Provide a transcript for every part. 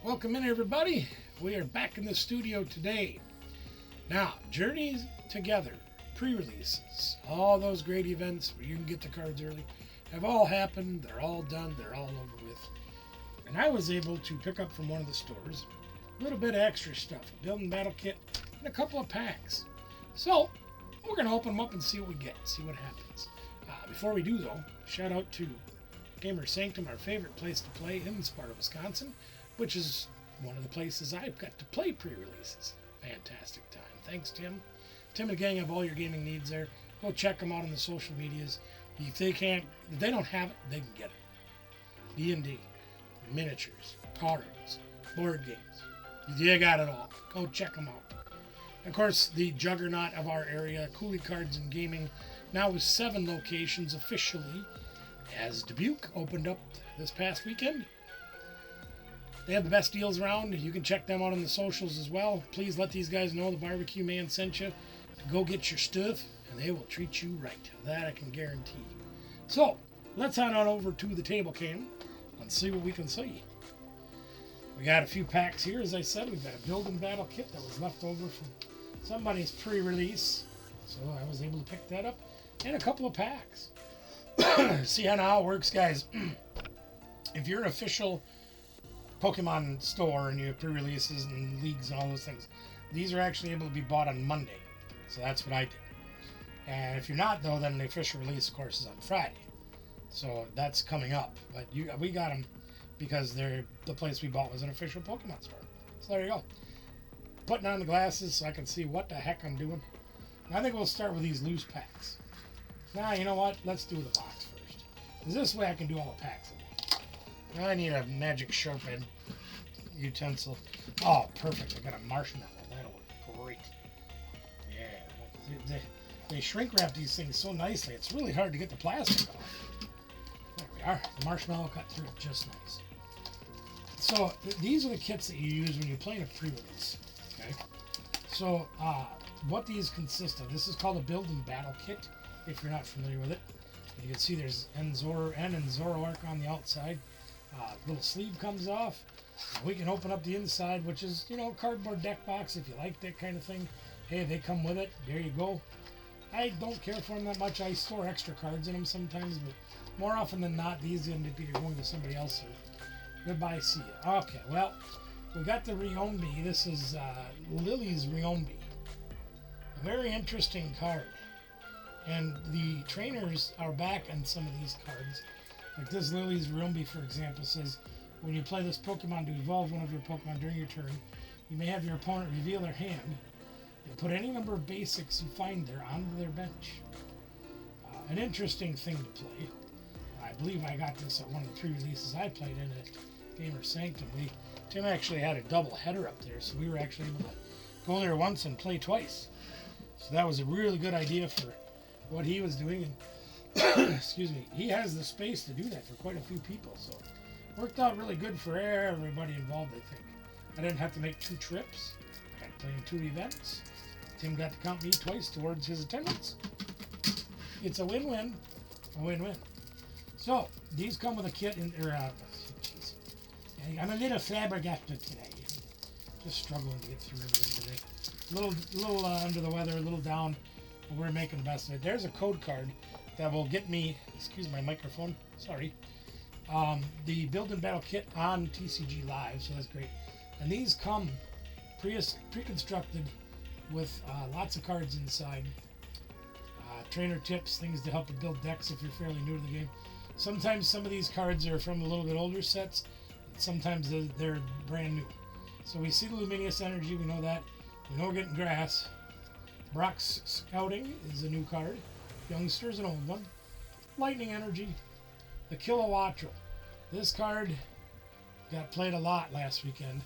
Welcome in, everybody. We are back in the studio today. Now, Journeys Together, pre-releases, all those great events where you can get the cards early, have all happened. They're all done. They're all over with. And I was able to pick up from one of the stores a little bit of extra stuff, a building battle kit, and a couple of packs. So, we're going to open them up and see what we get, see what happens. Before we do, though, shout out to Gamer Sanctum, our favorite place to play in Sparta, Wisconsin, which is one of the places I've got to play pre-releases. Fantastic time. Thanks, Tim. Tim and the gang have all your gaming needs there. Go check them out on the social medias. If they don't have it, they can get it. D&D, miniatures, cards, board games. You got it all. Go check them out. Of course, the juggernaut of our area, Cooley Cards and Gaming, now with 7 locations officially, as Dubuque opened up this past weekend. They have the best deals around. You can check them out on the socials as well. Please let these guys know the barbecue man sent you. Go get your stuff, and they will treat you right. That I can guarantee. So, let's head on over to the table cam and see what we can see. We got a few packs here, as I said. We've got a building battle kit that was left over from somebody's pre-release. So I was able to pick that up. And a couple of packs. See how it works, guys. If you're an official Pokemon store and you have pre-releases and leagues and all those things, these are actually able to be bought on Monday. So that's what I did. And if you're not, though, then the official release, of course, is on Friday. So that's coming up. But we got them because the place we bought was an official Pokemon store. So there you go. Putting on the glasses so I can see what the heck I'm doing. I think we'll start with these loose packs. Now, you know what? Let's do the box first. Because this way I can do all the packs. I need a magic sharpened utensil. Oh, perfect. I got a marshmallow. That'll work great. Yeah. They shrink wrap these things so nicely. It's really hard to get the plastic off. There we are. The marshmallow cut through just nice. So, these are the kits that you use when you're playing a pre-release. Okay? So, what these consist of, this is called a building battle kit, if you're not familiar with it. You can see there's N and Zoroark on the outside. Little sleeve comes off. We can open up the inside, which is, cardboard deck box if you like that kind of thing. Hey, they come with it. There you go. I don't care for them that much. I store extra cards in them sometimes, but more often than not, these end up either going to somebody else or goodbye, see ya. Okay, well, we got the Riombi. This is Lily's Riombi. A very interesting card. And the trainers are back on some of these cards. Like this Lily's Riombi, for example, says, when you play this Pokemon to evolve one of your Pokemon during your turn, you may have your opponent reveal their hand and put any number of basics you find there onto their bench. An interesting thing to play. I believe I got this at one of the pre-releases I played in at Gamer Sanctum. Tim actually had a double header up there, so we were actually able to go there once and play twice. So that was a really good idea for what he was doing. And excuse me, he has the space to do that for quite a few people, so it worked out really good for everybody involved, I think. I didn't have to make 2 trips. I got to play in 2 events. Tim got to count me twice towards his attendance. It's a win-win. A win-win. So, these come with a kit I'm a little flabbergasted today. Just struggling to get through everything today. Little under the weather, a little down, but we're making the best of it. There's a code card that will get me, excuse my microphone, sorry, the build and battle kit on TCG Live, so that's great. And these come pre-constructed with lots of cards inside, trainer tips, things to help you build decks if you're fairly new to the game. Sometimes some of these cards are from a little bit older sets, and sometimes they're brand new. So we see the Luminous Energy, we know that. We know we're getting grass. Brock's Scouting is a new card. Youngster's an old one. Lightning Energy. The Kilowattrel. This card got played a lot last weekend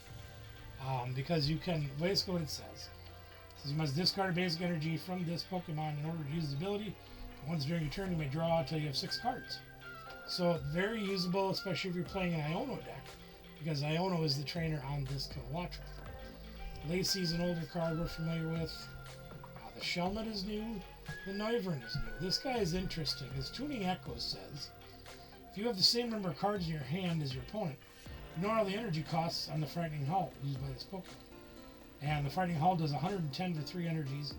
because you can, basically what it says. It says you must discard basic energy from this Pokemon in order to use the ability. Once during your turn, you may draw until you have 6 cards. So very usable, especially if you're playing an Iono deck, because Iono is the trainer on this Kilowattrel. Lacey's an older card we're familiar with. The Shelmet is new. The Noivern is new. This guy is interesting. As Tuning Echo says, if you have the same number of cards in your hand as your opponent, Ignore all the energy costs on the Frightening Howl used by this Pokemon. And the Frightening Howl does 110 for 3 energies,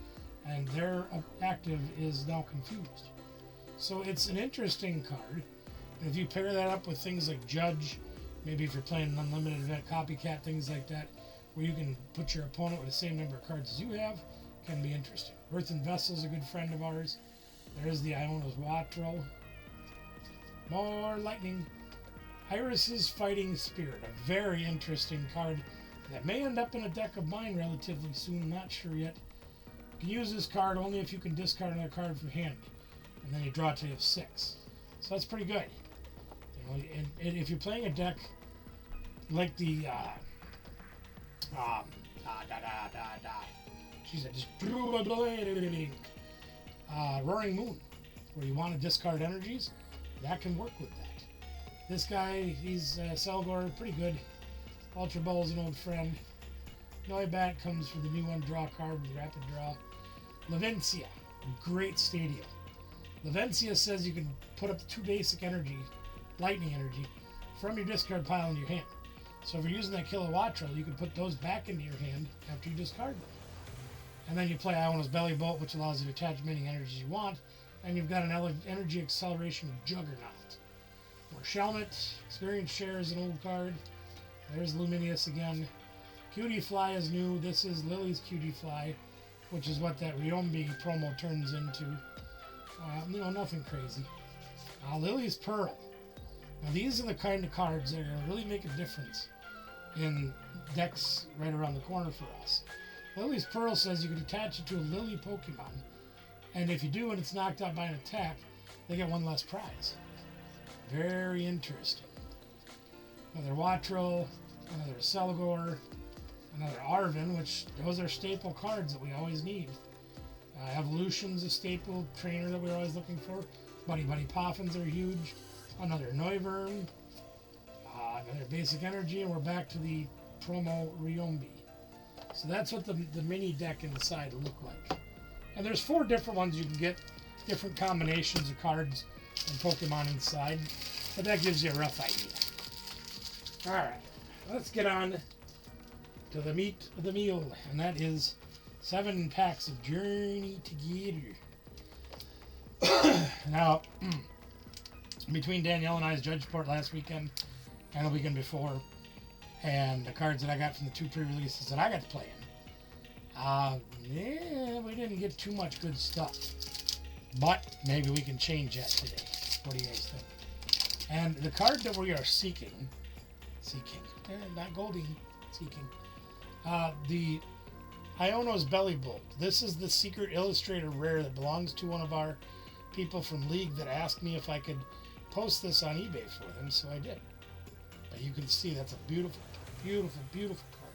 and their active is now Confused. So it's an interesting card. And if you pair that up with things like Judge, maybe if you're playing an unlimited event, Copycat, things like that, where you can put your opponent with the same number of cards as you have, can be interesting. Earthen Vessel is a good friend of ours. There's the Iono's Wattrel. More lightning. Iris's Fighting Spirit, a very interesting card that may end up in a deck of mine relatively soon, not sure yet. You can use this card only if you can discard another card from hand, and then you draw till you have 6. So that's pretty good. You know, and if you're playing a deck like the Roaring Moon, where you want to discard energies, that can work with that. This guy, he's Selgor, pretty good. Ultra Ball's an old friend. Noibat comes for the new one, draw card with rapid draw. Levencia, great stadium. Levencia says you can put up 2 basic energy, lightning energy, from your discard pile into your hand. So if you're using that Kilowattrel, you can put those back into your hand after you discard them. And then you play Iono's Belly Bolt, which allows you to attach as many energies you want, and you've got an energy acceleration of Juggernaut. More Shelmet, Experience Share is an old card. There's Luminius again. Cutie Fly is new. This is Lily's Cutie Fly, which is what that Riombi promo turns into. Nothing crazy. Lily's Pearl. Now these are the kind of cards that are going to really make a difference in decks right around the corner for us. Lily's Pearl says you can attach it to a Lily Pokemon, and if you do and it's knocked out by an attack, they get 1 less prize. Very interesting. Another Wattrel, another Selgor, another Arven, which those are staple cards that we always need. Evolution's a staple trainer that we're always looking for. Buddy Poffins are huge. Another Noivern, another basic energy, and we're back to the promo Riombi. So that's what the mini deck inside will look like. And there's 4 different ones you can get, different combinations of cards and Pokemon inside, but that gives you a rough idea. Alright, let's get on to the meat of the meal, and that is 7 packs of Journey Together. Now, between Danielle and I's Judgeport last weekend and the weekend before, and the cards that I got from the 2 pre-releases that I got to play in, we didn't get too much good stuff. But maybe we can change that today. What do you guys think? And the card that we are seeking, not Goldie, seeking, the Iono's Belly Bolt. This is the Secret Illustrator rare that belongs to one of our people from League that asked me if I could post this on eBay for them, so I did. But you can see that's a beautiful, beautiful, beautiful card.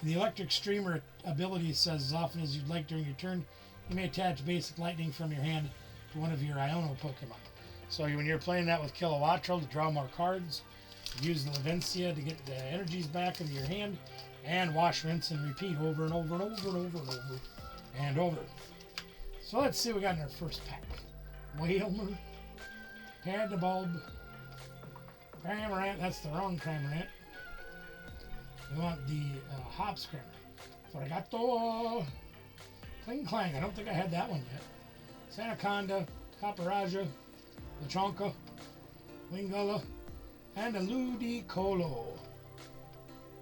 And the Electric Streamer ability says, as often as you'd like during your turn, you may attach basic lightning from your hand to one of your Iono Pokemon. So when you're playing that with Kilowattrel to draw more cards, use the Levencia to get the energies back into your hand, and wash, rinse, and repeat over and over and over and over and over and over. So let's see what we got in our first pack. Whalmer, Padabulb, Cramorant, that's the wrong Cramorant. We want the Hops Cramorant. Forgato, Kling Clang, I don't think I had that one yet. Sanaconda, Caparaja, Lechonka, Wingula, and a Ludicolo.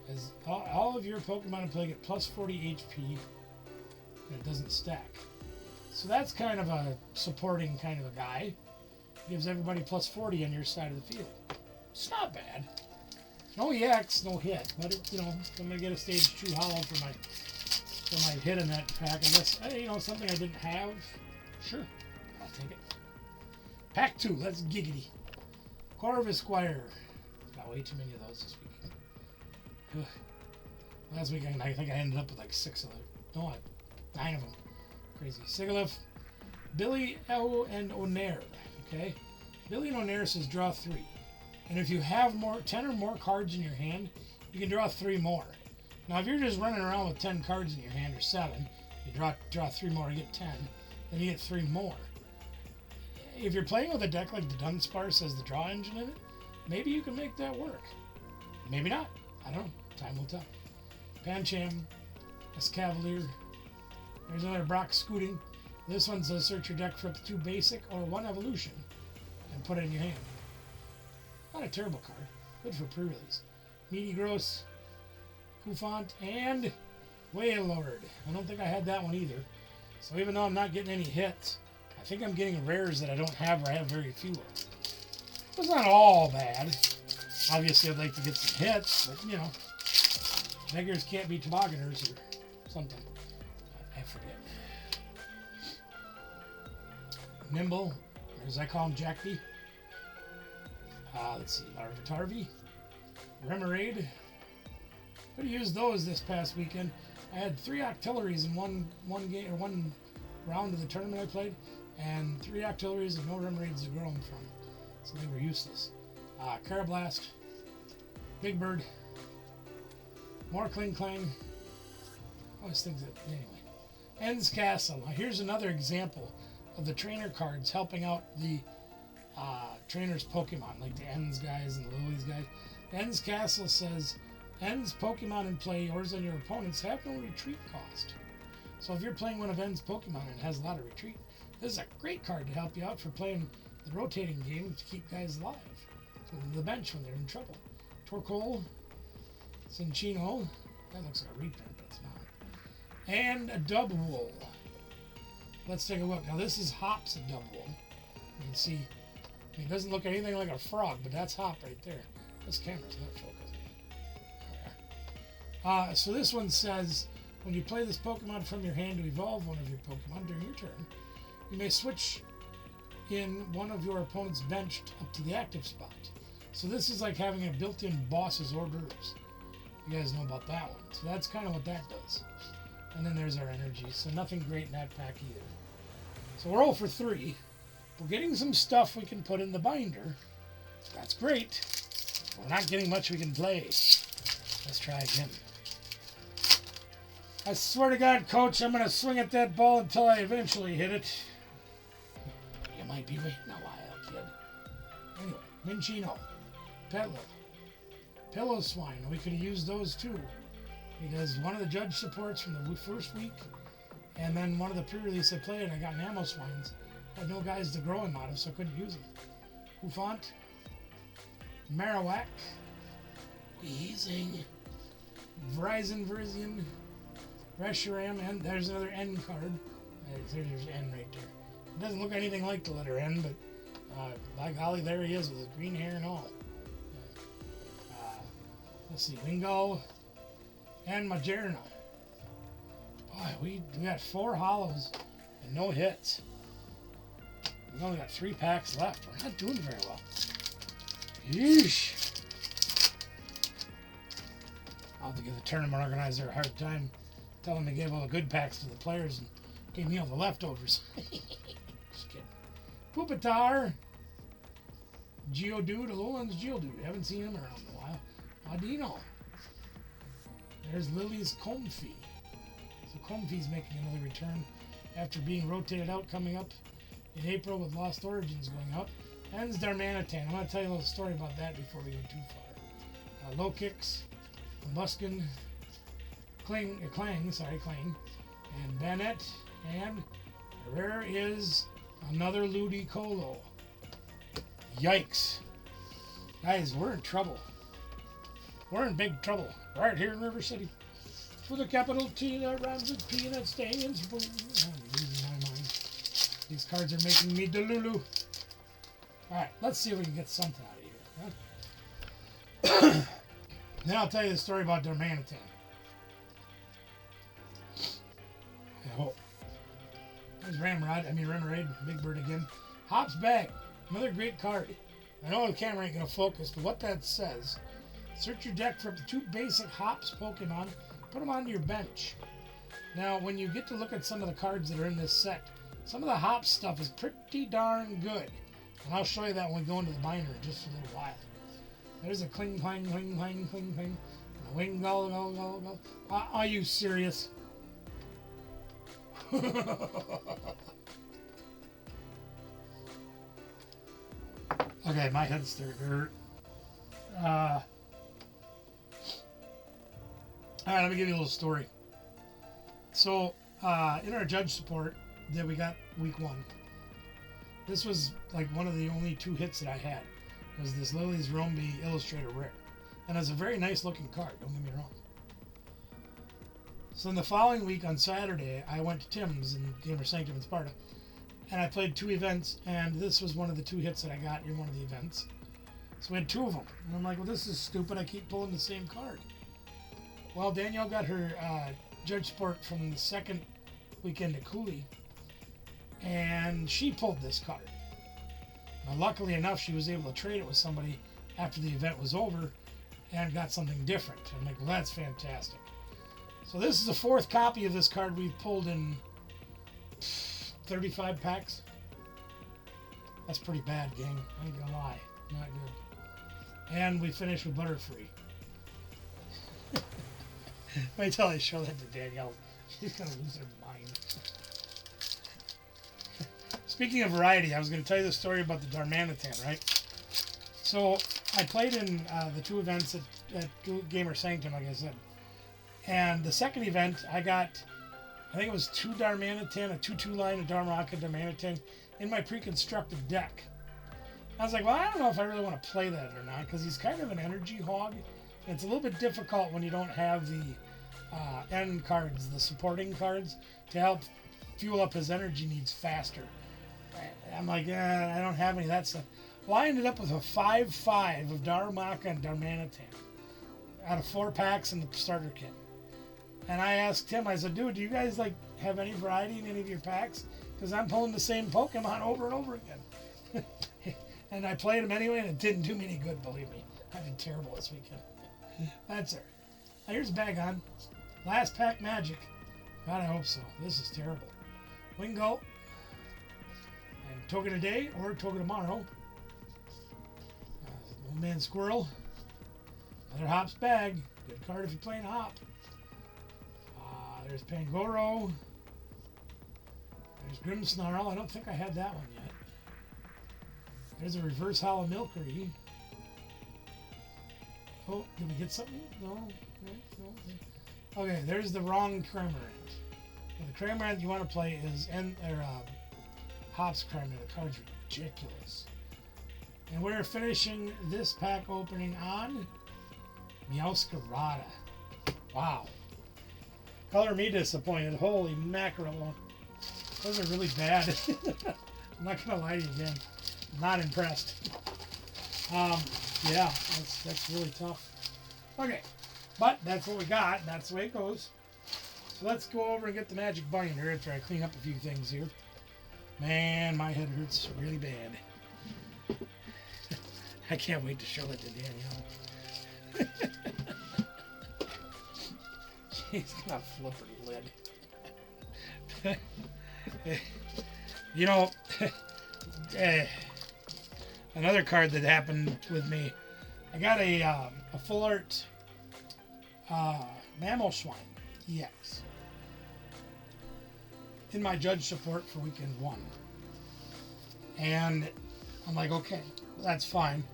As all of your Pokemon in play get plus 40 HP, and it doesn't stack. So that's kind of a supporting kind of a guy. Gives everybody plus 40 on your side of the field. It's not bad. No EX, no hit, but I'm gonna get a stage 2 hollow for my hit in that pack. I guess something I didn't have. Sure, I'll take it. Pack 2, let's giggity. Corvisquire. Got way too many of those this week. Ugh. Last week I think I ended up with like 6 of them. No, 9 of them. Crazy. Sigilyph, Billy O and Onair. Okay, Billy and Onair says draw 3, and if you have 10 or more cards in your hand, you can draw 3 more. Now, if you're just running around with 10 cards in your hand or 7, you draw 3 more to get 10, then you get 3 more. If you're playing with a deck like the Dunsparce has the draw engine in it, maybe you can make that work. Maybe not. I don't know. Time will tell. Pancham, Escavalier. There's another Brock Scooting. This one says search your deck for up to 2 basic or 1 evolution and put it in your hand. Not a terrible card. Good for pre-release. Meaty Gross, Hoofont, and Wailord. I don't think I had that one either. So even though I'm not getting any hits, I think I'm getting rares that I don't have or I have very few of. It's not all bad. Obviously, I'd like to get some hits, but you know, beggars can't be tobogganers or something. I forget. Nimble, or as I call him, Jack B. Let's see, Larvitarvi, Remoraid. Could have used those this past weekend. I had 3 Octilleries in one game or one round of the tournament I played, and 3 Octilleries and no Remoraids to grow them from, so they were useless. Carablast, Big Bird, more Kling Clang. Always things that anyway. Ends Castle. Now here's another example of the trainer cards helping out the trainers Pokemon, like the Ends guys and the Lilies guys. Ends Castle says Ends Pokemon in play, yours and your opponents, have no retreat cost. So if you're playing one of Ends Pokemon and it has a lot of retreat, this is a great card to help you out for playing the rotating game to keep guys alive from the bench when they're in trouble. Torkoal, Cinccino, that looks like a reprint, but it's not. And a Dubwool. Let's take a look. Now this is Hop's a Dubwool. You can see it doesn't look anything like a frog, but that's Hop right there. This camera's not focusing. So this one says, when you play this Pokemon from your hand to evolve one of your Pokemon during your turn, you may switch in one of your opponent's bench up to the active spot. So this is like having a built-in boss's hors d'oeuvres. You guys know about that one. So that's kind of what that does. And then there's our energy. So nothing great in that pack either. So we're all for 3. We're getting some stuff we can put in the binder. That's great. We're not getting much we can play. Let's try again. I swear to God, Coach, I'm going to swing at that ball until I eventually hit it. You might be waiting a while, kid. Anyway, Minchino, Petlo, Pillowswine. We could have used those too, because one of the judge supports from the first week, and then one of the pre-release I played, I got Mamoswines. I had no guys to grow him out of, so I couldn't use them. Hoofont, Marowak, Weezing, Verizian, Reshiram, and there's another N card. There's N right there. It doesn't look anything like the letter N, but by golly, there he is with his green hair and all. Let's see, Wingull and Majerna. Boy, we got 4 hollows and no hits. We've only got 3 packs left. We're not doing very well. Yeesh. I'll have to give the tournament organizer a hard time. Tell them they gave all the good packs to the players and gave me all the leftovers. Just kidding. Pupitar. Geodude, Alolan's Geodude. Haven't seen him around in a while. Audino. There's Lily's Comfey. So Comfey's making another return after being rotated out, coming up in April with Lost Origins going out. And Darmanitan. I'm going to tell you a little story about that before we go too far. Low Kicks, Muskin, Clang, and Bennett, and rare is another Ludicolo. Yikes. Guys, we're in trouble. We're in big trouble. Right here in River City. For the capital T that rhymes with P and that stands for... I'm losing my mind. These cards are making me delulu. Alright, let's see if we can get something out of here. Huh? Then I'll tell you the story about Darmanitan. I hope. There's Remoraid, Big Bird again. Hop's Bag, another great card. I know the camera ain't going to focus, but what that says, search your deck for up to 2 basic Hops Pokemon, put them onto your bench. Now, when you get to look at some of the cards that are in this set, some of the Hops stuff is pretty darn good. And I'll show you that when we go into the binder in just a little while. There's a Kling Clang, Kling Clang, Kling Clang, and a Wingull, go. Are you serious? Okay, my head's starting to hurt. All right, let me give you a little story. So, in our judge support that we got week 1, this was like one of the only 2 hits that I had. It was this Lily's Romby Illustrator Rare. And it's a very nice looking card, don't get me wrong. So in the following week on Saturday, I went to Tim's in Gamer Sanctum in Sparta. And I played 2 events, and this was one of the 2 hits that I got in one of the events. So we had 2 of them. And I'm like, well, this is stupid. I keep pulling the same card. Well, Danielle got her judge support from the second weekend at Cooley, and she pulled this card. Now, luckily enough, she was able to trade it with somebody after the event was over and got something different. I'm like, well, that's fantastic. So this is the 4th copy of this card we've pulled in 35 packs. That's pretty bad, gang. I ain't gonna lie. Not good. And we finished with Butterfree. Wait till I show that to Danielle. She's gonna lose her mind. Speaking of variety, I was gonna tell you the story about the Darmanitan, right? So I played in the 2 events at Gamer Sanctum, like I said. And the second event, I got, I think it was 2 Darmanitan, a 2/2 line of Darmanitan, Darmanitan in my pre-constructed deck. I was like, well, I don't know if I really want to play that or not, because he's kind of an energy hog. And it's a little bit difficult when you don't have the end cards, the supporting cards, to help fuel up his energy needs faster. I'm like, I don't have any of that stuff. Well, I ended up with a 5/5 of Darmaka and Darmanitan out of 4 packs in the starter kit. And I asked him, I said, dude, do you guys like have any variety in any of your packs? Because I'm pulling the same Pokemon over and over again. And I played them anyway, and it didn't do me any good, believe me. I did terrible this weekend. That's it. Now here's Bagon. Last pack magic. God, I hope so. This is terrible. Wingo. And Token today or Token tomorrow. Old Man Squirrel. Another Hop's Bag. Good card if you're playing Hop. There's Pangoro. There's Grimmsnarl. I don't think I had that one yet. There's a Reverse Hollow Milcery. Oh, did we get something? No. Okay, there's the wrong Cramorant. The Cramorant you want to play is Hop's Cramorant. The card's ridiculous. And we're finishing this pack opening on Meowscarada. Wow. Color me disappointed. Holy mackerel. Those are really bad. I'm not going to lie to you again. Not impressed. Yeah, that's really tough. Okay, but that's what we got. That's the way it goes. So let's go over and get the magic binder after I clean up a few things here. Man, my head hurts really bad. I can't wait to show that to Danielle. She's gonna flip her lid. You know, another card that happened with me, I got a full art Mamoswine EX in my judge support for weekend 1. And I'm like, okay, that's fine.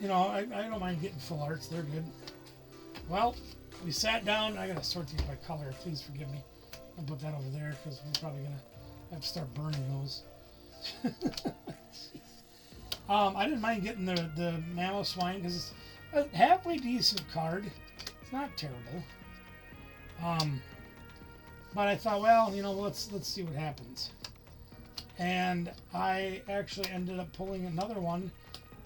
You know, I don't mind getting full arts, they're good. Well, we sat down. I gotta sort these by color. Please forgive me. I'll put that over there because we're probably gonna have to start burning those. I didn't mind getting the Mamoswine because it's a halfway decent card. It's not terrible. But I thought, well, you know, let's see what happens. And I actually ended up pulling another one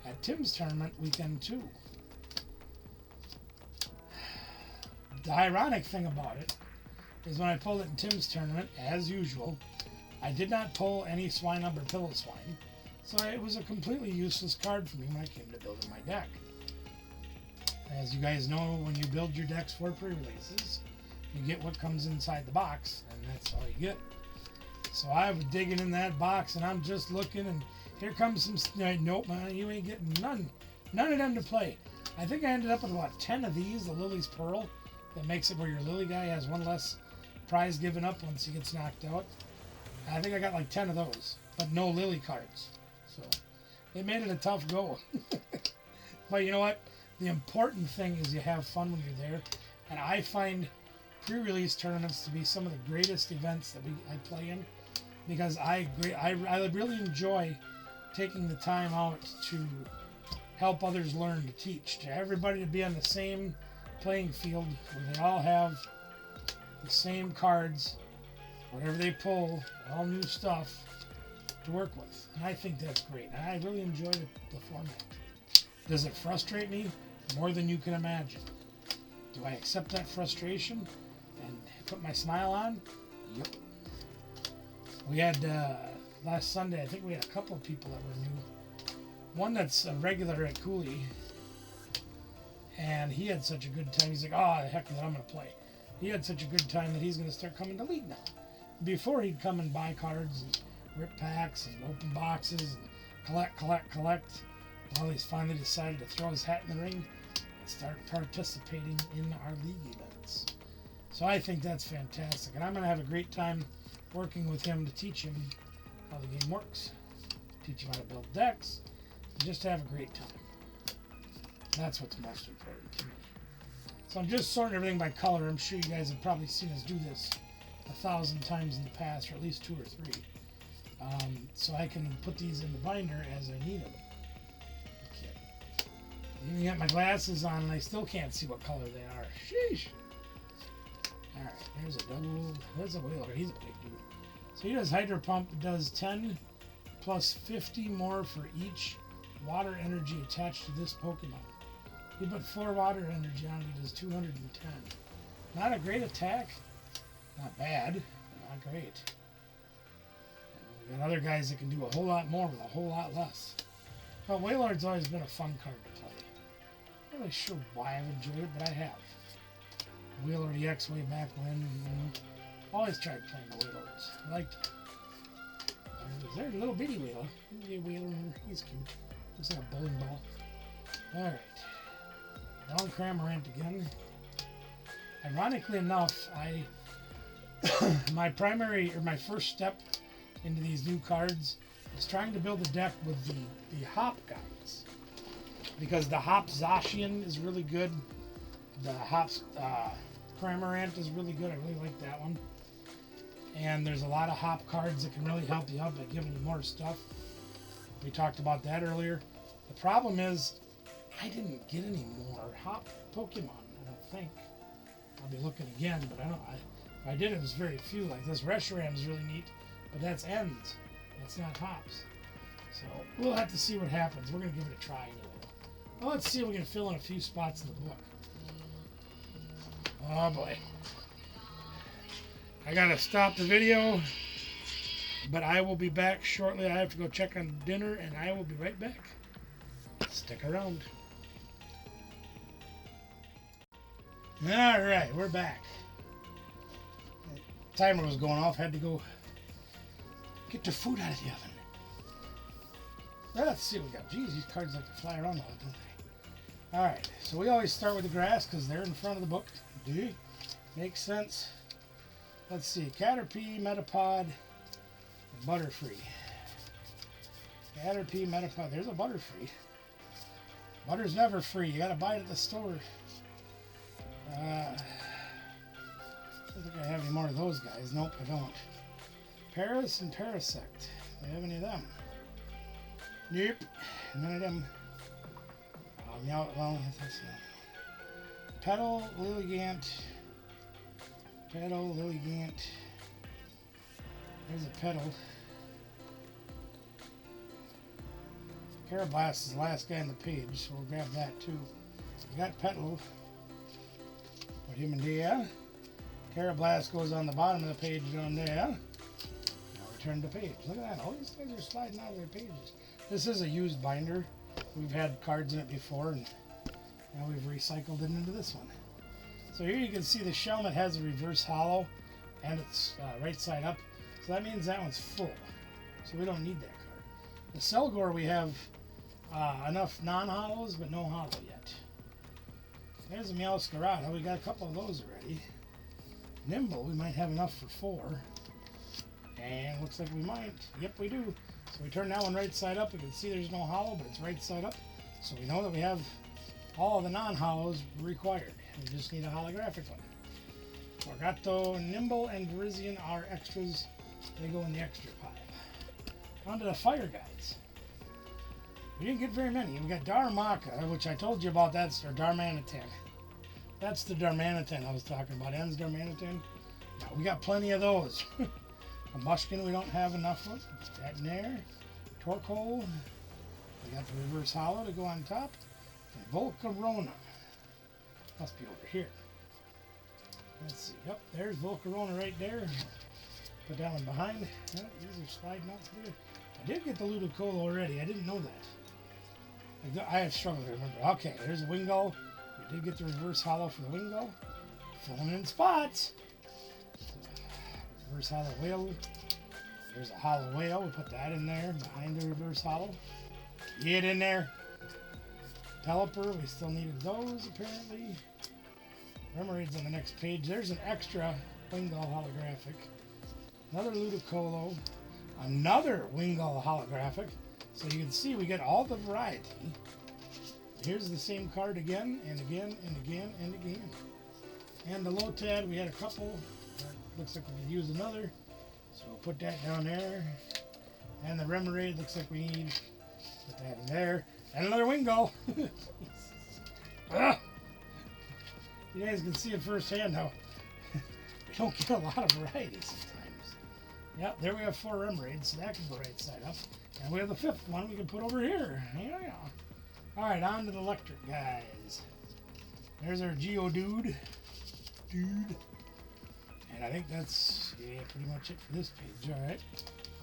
at Tim's tournament weekend 2. The ironic thing about it is when I pulled it in Tim's tournament, as usual, I did not pull any Swinub or Piloswine, so it was a completely useless card for me when I came to building my deck. As you guys know, when you build your decks for pre-releases, you get what comes inside the box, and that's all you get. So I was digging in that box, and I'm just looking, and here comes some. Nope, man, you ain't getting none of them to play. I think I ended up with about 10 of these, the Lily's Pearl. That makes it where your Lily guy has one less prize given up once he gets knocked out. I think I got like 10 of those, but no Lily cards. So it made it a tough go. But you know what? the important thing is you have fun when you're there. And I find pre-release tournaments to be some of the greatest events that I play in, because I really enjoy taking the time out to help others learn, to teach, to everybody to be on the same playing field where they all have the same cards, whatever they pull, all new stuff to work with. And I think that's great. And I really enjoy the format. Does it frustrate me? More than you can imagine. Do I accept that frustration and put my smile on? Yep. We had last Sunday, I think we had a couple of people that were new. One that's a regular at Cooley, and he had such a good time. He's like, oh, heck with it, I'm going to play. He had such a good time that he's going to start coming to League now. Before, he'd come and buy cards and rip packs and open boxes and collect. Well, he's finally decided to throw his hat in the ring and start participating in our league events. So I think that's fantastic. And I'm going to have a great time working with him to teach him how the game works, teach him how to build decks, and just have a great time. That's what's most important to me. So I'm just sorting everything by color. I'm sure you guys have probably seen us do this 1,000 times in the past, or at least 2 or 3. So I can put these in the binder as I need them. Okay. Even got my glasses on and I still can't see what color they are. Sheesh. Alright, there's a double. There's a whaler. He's a big dude. So he does Hydro Pump. Does 10 plus 50 more for each water energy attached to this Pokemon. He put 4 water energy on it. He does 210. Not a great attack. Not bad, but not great. We got other guys that can do a whole lot more with a whole lot less. But Wailord's always been a fun card to play. I'm not really sure why I've enjoyed it, but I have. Wailord EX way back when, always tried playing the Wailords. I liked it. There's a little bitty Wailer. He's cute. Looks like a bowling ball. Alright. Wrong Cramorant again. Ironically enough, my first step into these new cards is trying to build a deck with the Hop guys. Because the Hop Zacian is really good. The Hop Cramorant is really good. I really like that one. And there's a lot of Hop cards that can really help you out by giving you more stuff. We talked about that earlier. The problem is, I didn't get any more Hop Pokemon, I don't think. I'll be looking again, but I don't. If I did, it was very few. Like this Reshiram is really neat, but that's Ends. That's not Hops. So we'll have to see what happens. We're going to give it a try anyway. Well, let's see if we can fill in a few spots in the book. Oh boy. I got to stop the video, but I will be back shortly. I have to go check on dinner, and I will be right back. Stick around. Alright, we're back. The timer was going off. Had to go get the food out of the oven. Let's see what we got. Geez, these cards like to fly around a lot, don't they? Alright, so we always start with the grass because they're in front of the book. Makes sense. Let's see. Caterpie, Metapod, Butterfree. Caterpie, Metapod. There's a Butterfree. Butter's never free. You gotta buy it at the store. I don't think I have any more of those guys. Nope, I don't. Paris and Parasect. Do I have any of them? Nope. None of them. Well, that's Petal, Lilligant. Petal, Lilligant. There's a Petal. Carablast is the last guy on the page, so we'll grab that too. We got Petal. Put him in there. Carablast goes on the bottom of the page down there. Now we turn the page. Look at that. All these things are sliding out of their pages. This is a used binder. We've had cards in it before, and now we've recycled it into this one. So here you can see the Shelmet has a reverse hollow, and it's right side up. So that means that one's full. So we don't need that card. The Selgor, we have enough non-hollows, but no hollow yet. There's a Meowscarada. We got a couple of those already. Nimble, we might have enough for 4. And looks like we might. Yep, we do. So we turn that one right side up. We can see there's no hollow, but it's right side up. So we know that we have all the non-hollows required. We just need a holographic one. Forgato, Nimble, and Verizian are extras. They go in the extra pile. On to the fire guys. We didn't get very many. We got Darmaka, which I told you about. That's our Darmanitan. That's the Darmanitan I was talking about. En's Darmanitan. Now, we got plenty of those. A Mushkin we don't have enough of. Put that in there. Torkoal. We got the reverse hollow to go on top. And Volcarona. Must be over here. Let's see. Yep, there's Volcarona right there. Put that one behind. Yep, these are sliding out through. I did get the Ludicolo already. I didn't know that. I have struggled to remember. Okay, there's a Wingull. We did get the reverse hollow for the Wingull. Filling in spots. Reverse hollow whale. There's a hollow whale. We put that in there behind the reverse hollow. Get in there. Pelipper. We still needed those apparently. Remoraid's on the next page. There's an extra Wingull holographic. Another Ludicolo. Another Wingull holographic. So you can see we get all the variety. Here's the same card again and again and again and again. And the Lotad, we had a couple. Looks like we could use another. So we'll put that down there. And the Remoraid looks like we need to put that in there. And another Wingull. You guys can see it firsthand how we don't get a lot of variety sometimes. Yep, there we have 4 Remoraids, so that can go right side up. And we have the 5th one we can put over here. Yeah. Alright, on to the electric guys. There's our Geodude. And I think that's pretty much it for this page. Alright,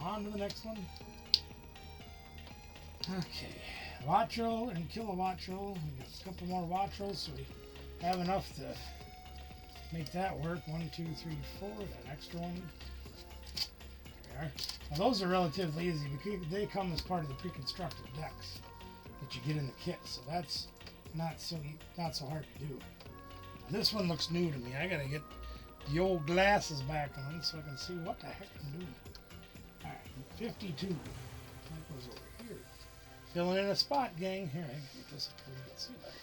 on to the next one. Okay, Wattrel and Kilowattrel. We got a couple more Wattrels, so we have enough to make that work. 1, 2, 3, 4. Got an extra one. There we are. Now those are relatively easy because they come as part of the pre-constructed decks that you get in the kit, so that's not so hard to do. Now this one looks new to me. I gotta get the old glasses back on so I can see what the heck I'm doing. All right, 52. That goes over here. Filling in a spot, gang. Here, I can get this up here. Let's see better.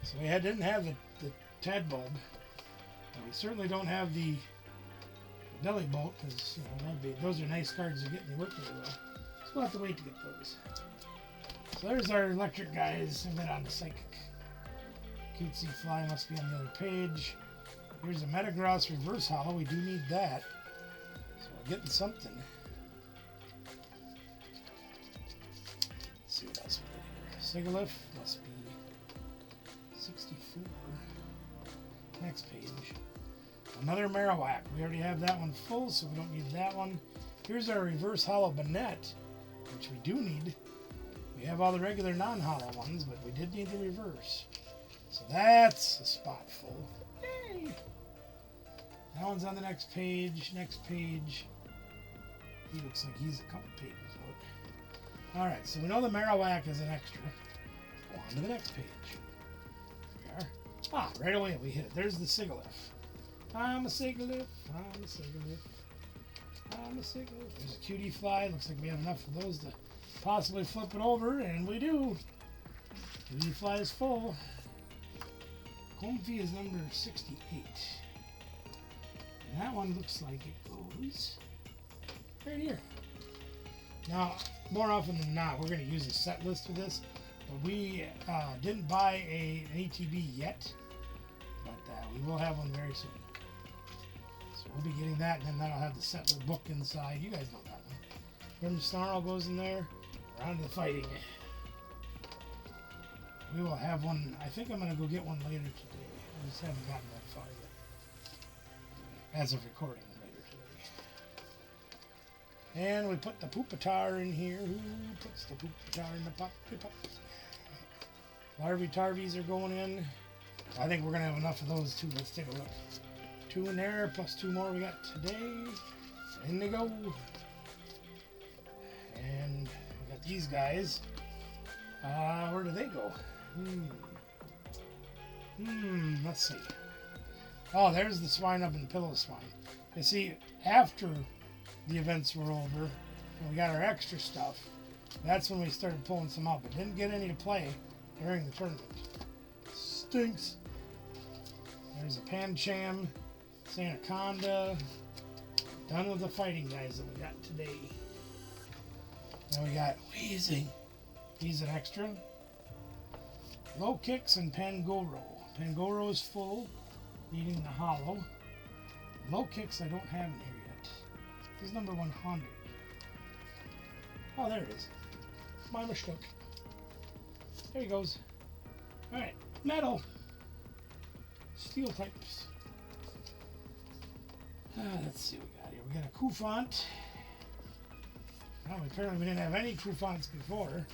So we didn't have the Tad Bulb, and we certainly don't have the Belly Bolt because those are nice cards to get and they work really well. So we'll have to wait to get those. So there's our electric guys, and then on the Psychic. Cutesy Fly must be on the other page. Here's a Metagross reverse hollow. We do need that, so we're getting something. Let's see what else we got here. Sigilyph must be 64. Next page. Another Marowak. We already have that one full, so we don't need that one. Here's our reverse hollow Banette, which we do need. We have all the regular non-hollow ones, but we did need the reverse. So that's a spot full. Yay! That one's on the next page. Next page. He looks like he's a couple pages out. Alright, so we know the Marowak is an extra. Go on to the next page. Ah, right away we hit it. There's the Sigilyph. I'm a Sigilyph. I'm a Sigilyph. I'm a Sigilyph. There's a Cutie Fly. Looks like we have enough of those to possibly flip it over, and we do. Cutie Fly is full. Comfy is number 68. And that one looks like it goes right here. Now, more often than not, we're going to use a set list for this. But we didn't buy an ATB yet. But we will have one very soon. So we'll be getting that, and then that'll have the set book inside. You guys know that one. Snarl goes in there. We're on to the fighting. We will have one. I think I'm going to go get one later today. I just haven't gotten that far yet. As of recording later today. And we put the Pupitar in here. Who puts the Pupitar in the Pup? Larvitarvies are going in. I think we're going to have enough of those too. Let's take a look. 2 in there, plus 2 more we got today. In they go. And we got these guys. Where do they go? Let's see. Oh, there's the Swine Up and Pillow Swine. You see, after the events were over, and we got our extra stuff, That's when we started pulling some out, but didn't get any to play during the tournament. Stinks. There's a Pancham, Anaconda. Done with the fighting guys that we got today. Then we got Wheezing. He's an extra. Low Kicks and Pangoro. Pangoro is full, needing the hollow. Low Kicks I don't have in here yet. This is number 100. Oh, there it is. My mistake. There he goes. Alright, metal. Steel types. Let's see what we got here. We got a Kufant. Well, apparently we didn't have any Kufants before.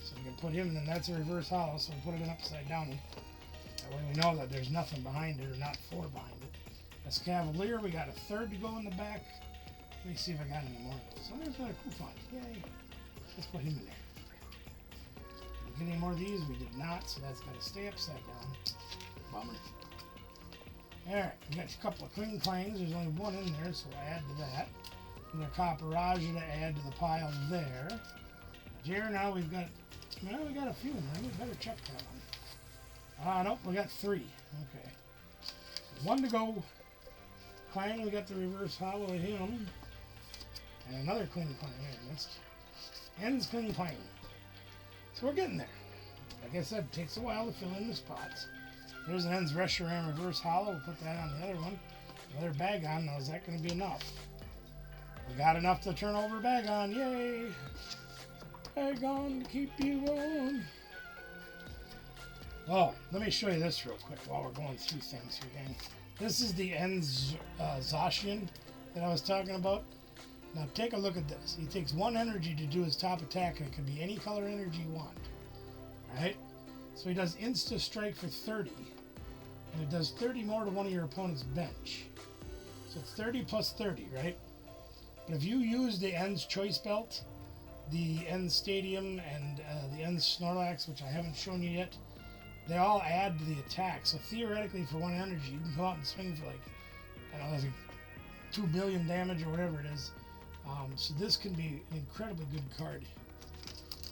So we can put him, and then that's a reverse hollow, so we put it in upside down. That way we know that there's nothing behind it, or not four behind it. That's Cavalier. We got a third to go in the back. Let me see if I got any more of those. Oh, there's another Kufant. Yay. Let's put him in there. Did we get any more of these? We did not, so that's got to stay upside down. Bummer. Alright, we got a couple of Kling Clangs. There's only one in there, so we'll add to that. Another Copperaja to add to the pile there. Here now we've got, well, we got a few in there. We better check that one. Nope, we got 3. Okay. So 1 to go. Clang, we got the reverse hollow of him. And another Kling Clang I missed. Ends Kling Clang. So we're getting there. Like I said, it takes a while to fill in the spots. There's an Ends Reshiram reverse hollow. We'll put that on the other one. Another Bagon. Now, is that going to be enough? We got enough to turn over Bagon. Yay! Bagon to keep you on. Oh, let me show you this real quick while we're going through things here, gang. This is the Ends Zacian that I was talking about. Now, take a look at this. He takes 1 energy to do his top attack, and it can be any color energy you want. Alright? So he does Insta Strike for 30. And it does 30 more to one of your opponent's bench. So it's 30 plus 30, right? But if you use the Ends Choice Belt, the Ends Stadium, and the Ends Snorlax, which I haven't shown you yet, they all add to the attack. So theoretically, for 1 energy, you can go out and swing for like, I don't know, like 2 billion damage or whatever it is. So this can be an incredibly good card.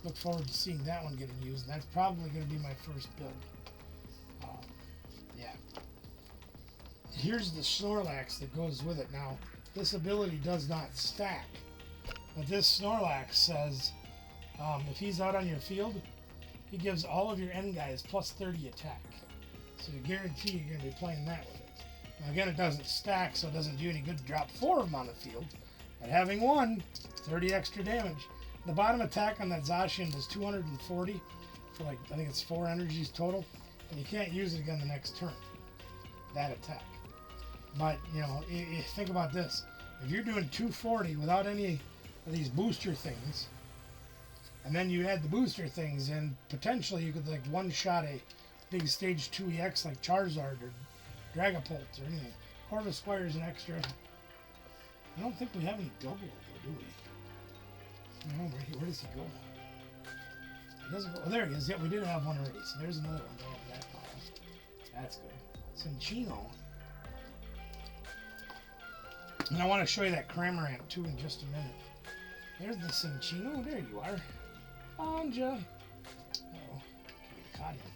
Look forward to seeing that one getting used. That's probably going to be my first build. Yeah. Here's the Snorlax that goes with it. Now, this ability does not stack, but this Snorlax says if he's out on your field, he gives all of your end guys plus 30 attack. So you guarantee you're going to be playing that with it. Now, again, it doesn't stack, so it doesn't do any good to drop 4 of them on the field. But having 1, 30 extra damage. The bottom attack on that Zacian does 240 for like, I think it's 4 energies total. And you can't use it again the next turn. That attack. But, you know, think about this. If you're doing 240 without any of these booster things, and then you add the booster things in, potentially you could like one-shot a big stage 2 EX like Charizard or Dragapult or anything. Corvus Squire's an extra. I don't think we have any double though, do we? No, right here. Where does he go? He doesn't go. Oh, there he is. Yeah, we did have one already. So there's another one going in that pile. That's good. Cinchino. And I want to show you that Cramorant too in just a minute. There's the Cinchino. There you are. Anja. Uh-oh. Okay, caught him.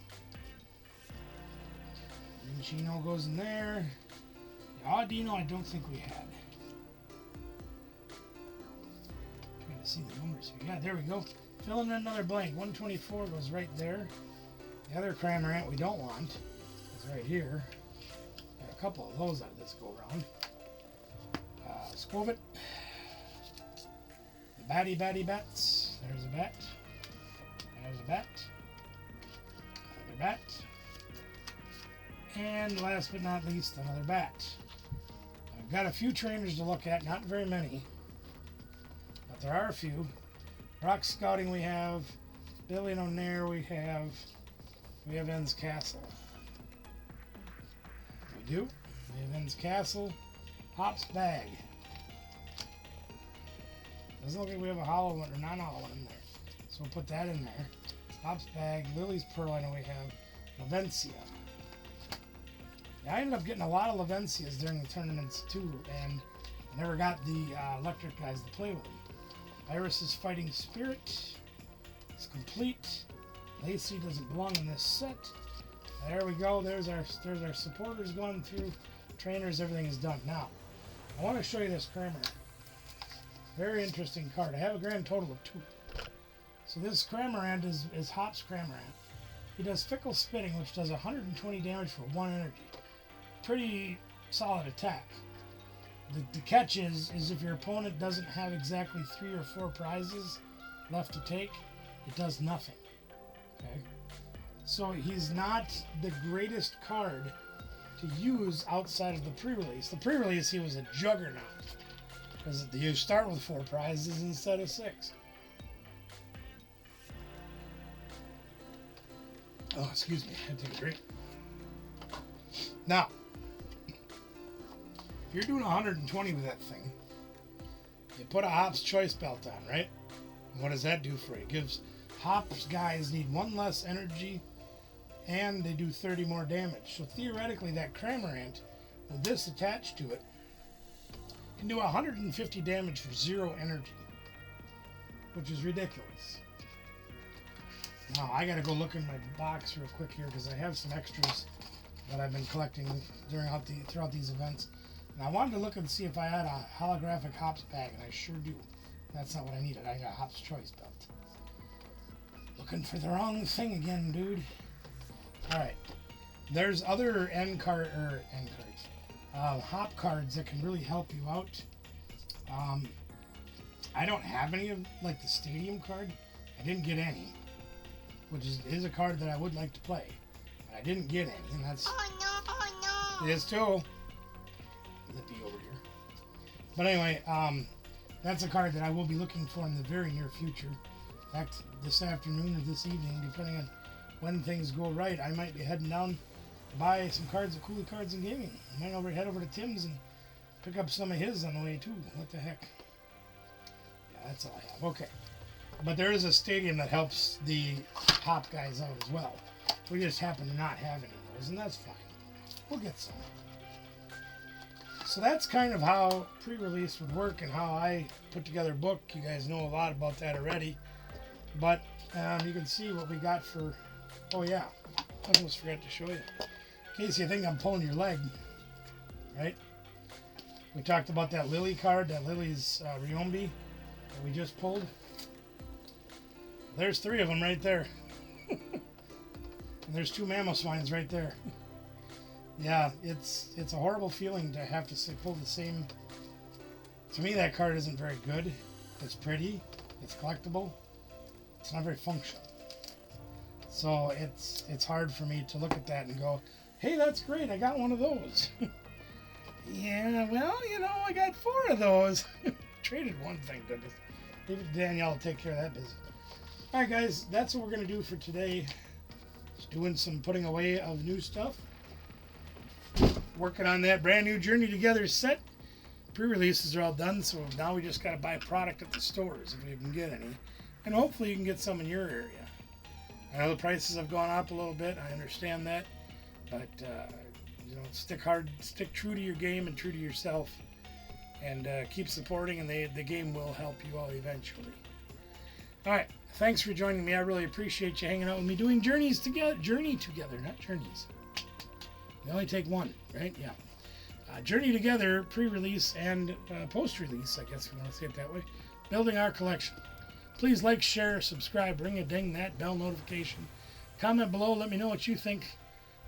Cinchino goes in there. The Audino I don't think we had. Trying to see the numbers here. Yeah, there we go. Fill in another blank. 124 goes right there. The other Cramorant we don't want is right here. Got a couple of those out of this go round. Squovit. The Batty Bats. There's a bat. There's a bat. Another bat. And last but not least, another bat. I've got a few trainers to look at, not very many. But there are a few. Rock Scouting we have. Billy and O'Neill we have. We have Ends Castle. We do. We have Ends Castle. Hop's Bag. Doesn't look like we have a hollow one or non-hollow one in there. So we'll put that in there. Hop's Bag, Lily's Pearl, I know we have. Lavencia. Yeah, I ended up getting a lot of Lavencias during the tournaments too, and I never got the electric guys to play with them. Iris's Fighting Spirit. It's complete. Lacey doesn't belong in this set. There we go. There's our supporters going through. Trainers, everything is done. Now, I want to show you this Cramorant. Very interesting card. I have a grand total of 2. So this Cramorant is Hop's Cramorant. He does Fickle Spitting, which does 120 damage for 1 energy. Pretty solid attack. The catch is if your opponent doesn't have exactly 3 or 4 prizes left to take, it does nothing. Okay? So he's not the greatest card to use outside of the pre-release. The pre-release, he was a juggernaut. Because you start with 4 prizes instead of 6. Oh, excuse me. I had to take a drink. Now, if you're doing 120 with that thing, you put a Hop's Choice Belt on, right? And what does that do for you? It gives Hop's guys need 1 less energy, and they do 30 more damage. So theoretically, that Cramorant, with this attached to it, can do 150 damage for 0 energy, which is ridiculous. Now, I gotta go look in my box real quick here because I have some extras that I've been collecting throughout these events. And I wanted to look and see if I had a holographic Hop's bag, and I sure do. That's not what I needed. I got a Hop's Choice Belt. Looking for the wrong thing again, dude. Alright. There's other Hop cards that can really help you out. I don't have any of, like, the Stadium card. I didn't get any, which is a card that I would like to play. But I didn't get any, and that's... Oh, no. It is too. Lippy over here. But anyway, that's a card that I will be looking for in the very near future. In fact, this afternoon or this evening, depending on when things go right, I might be heading down to buy some cards at Cooley Cards and Gaming. I might head over to Tim's and pick up some of his on the way too. What the heck? Yeah, that's all I have. Okay. But there is a Stadium that helps the Hop guys out as well. We just happen to not have any of those, and that's fine. We'll get some. So that's kind of how pre-release would work and how I put together a book. You guys know a lot about that already. But you can see what we got for... Oh yeah, I almost forgot to show you. In case you think I'm pulling your leg, right? We talked about that Lily card, that Lily's Riombi that we just pulled. There's 3 of them right there. And there's 2 Mamoswines right there. Yeah, it's a horrible feeling to have to pull the same. To me, that card isn't very good. It's pretty. It's collectible. It's not very functional. So it's hard for me to look at that and go, hey, that's great. I got one of those. Yeah, well, I got 4 of those. Traded one, thank goodness. Maybe Danielle will take care of that business. All right, guys, that's what we're going to do for today. Just doing some putting away of new stuff. Working on that brand new Journey Together set. Pre-releases are all done, so now we just got to buy product at the stores if we can get any. And hopefully you can get some in your area. I know the prices have gone up a little bit. I understand that. But, stick true to your game and true to yourself. And keep supporting, and the game will help you out eventually. All right. Thanks for joining me. I really appreciate you hanging out with me doing Journey together, not journeys. You only take one, right? Yeah. Journey Together, pre-release and post-release, I guess if you want to say it that way. Building our collection. Please like, share, subscribe, ring a ding that bell notification. Comment below. Let me know what you think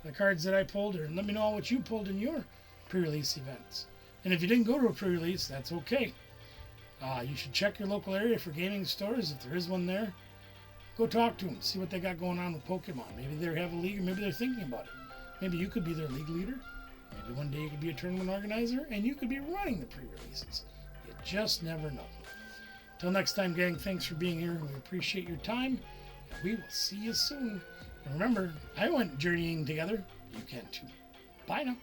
the cards that I pulled, or let me know what you pulled in your pre-release events. And if you didn't go to a pre-release, that's okay. You should check your local area for gaming stores. If there is one there, go talk to them. See what they got going on with Pokemon. Maybe they have a league, or maybe they're thinking about it. Maybe you could be their league leader. Maybe one day you could be a tournament organizer, and you could be running the pre-releases. You just never know. Till next time, gang, thanks for being here. We appreciate your time, and we will see you soon. And remember, I went journeying together. You can too. Bye now.